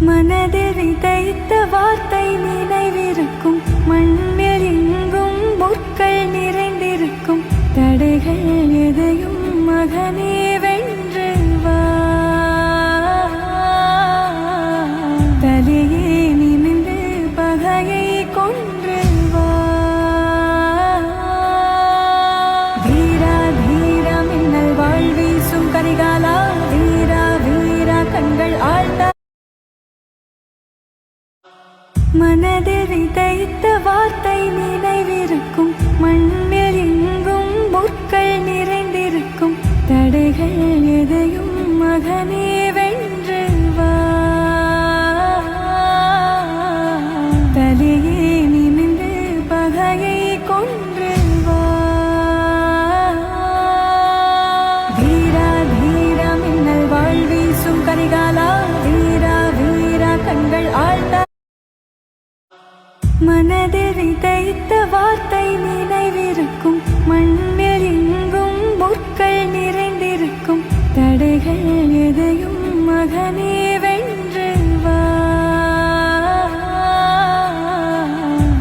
மனதில் விதைத்த வார்த்தை நினைவிருக்கும். மண்ணில் எங்கும் முட்கள் நிறைந்திருக்கும். தடைகள் எதையும் மகனே வென்று வா. தலையே நிமிர்ந்து பகையை கொன்று வா. வீரா வீரா மின்னல் வாழ் வீசும் கரிகாலா. வீரா வீரா கண்கள் ஆழ்ந்த. மனதில் விதைத்த வார்த்தை நினைவிருக்கும். மண்ணில் எங்கும் முட்கள் நிறைந்திருக்கும். தடைகள் எதையும் மகனே வென்று வா. தலையே நிமிர்ந்து பகையை கொன்று வா. வீரா வீரா மின்னல் வாழ் வீசும் கரிகாலா. வீரா வீரா கண்கள் ஆழ்ந்த. மனதில் விதைத்த வார்த்தை நினைவிருக்கும். மண்ணில் எங்கும் முட்கள் நிறைந்திருக்கும். தடைகள் எதையும் மகனே வென்று வா.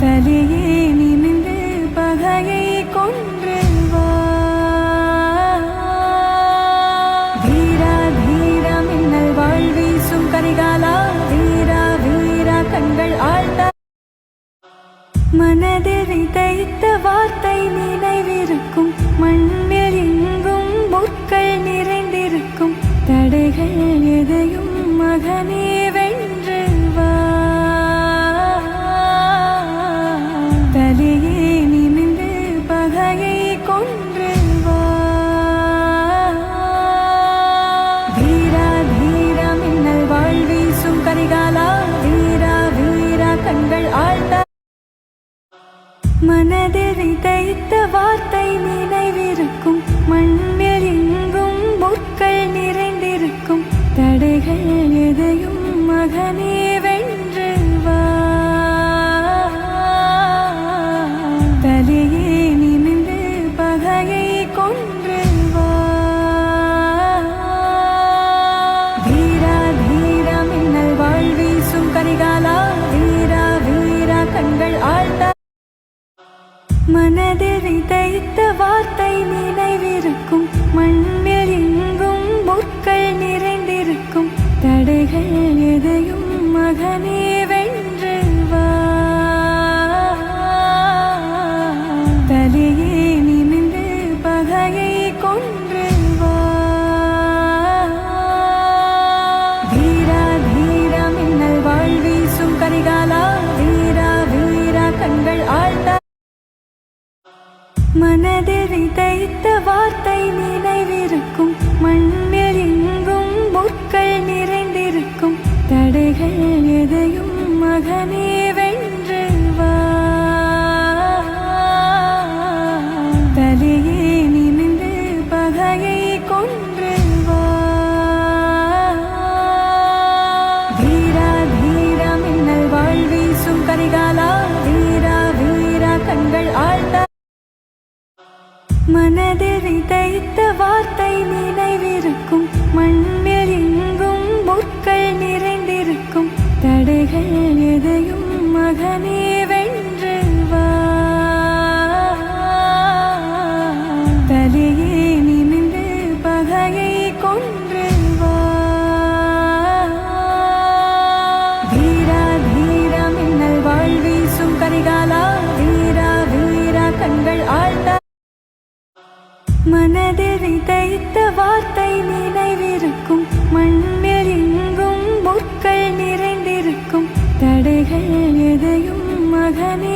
தலையே நிமிர்ந்து பகையை கொன்று வா. வீரா வீரா மின்னல் வாழ் வீசும் கரிகாலா. வீரா வீரா கண்கள் ஆழ்ந்த. மனதில் விதைத்த வார்த்தை நினைவிருக்கும். மண்ணில் எங்கும் முட்கள் நிறைந்திருக்கும். தடைகள் எதையும் மகனே வென்று வா. தலையே நிமிர்ந்து பகையை கொன்று வா. வீரா வீரா மின்னல் வாழ் வீசும் கரிகாலா. வீரா வீரா கண்கள் ஆழ்ந்த. மனதில் விதைத்த வார்த்தை நினைவிருக்கும். மண்ணில் எங்கும் முட்கள் நிறைந்திருக்கும். தடைகள் எதையும் மகனே வென்று வா. தலையே நிமிர்ந்து பகையை கொன்று வா. வீரா வீரா மின்னல் வாழ் வீசும் கரிகாலா. வீரா வீரா கண்கள் ஆழ்ந்த. மனதில் விதைத்த வார்த்தை நினைவிருக்கும். மண்ணில் எங்கும் முட்கள் நிறைந்திருக்கும். தடைகள் எதையும் மகனே வென்று வா. தலையே நிமிர்ந்து பகையை கொன்று வா. வீரா வீரா மின்னல் வாழ் வீசும் கரிகாலா. வீரா வீரா கண்கள் ஆழ்ந்த. மனதில் விதைத்த வார்த்தை நினைவிருக்கும். மண்ணில் எங்கும் முட்கள் நிறைந்திருக்கும். தடைகள் எதையும் மகனே வென்று வா. தலையே நிமிர்ந்து பகையை கொன்று வா. வீரா வீரா மின்னல் வாழ் வீசும் கரிகாலா. வீரா வீரா கண்கள் ஆழ்ந்த. மனதில் விதைத்த வார்த்தை நினைவிருக்கும். மண்ணில் எங்கும் முட்கள் நிறைந்திருக்கும். தடைகள் எதையும் மகனே வென்று வா. தலையே நிமிர்ந்து பகையை கொன்று வா. வீரா வீரா மின்னல் வாழ் வீசும் கரிகாலா. வீரா வீரா கண்கள் ஆழ்ந்த. மனதில் விதைத்த வார்த்தை நினைவிருக்கும். மண்ணில் எங்கும் முட்கள் நிறைந்திருக்கும். தடைகள் எதையும் மகனே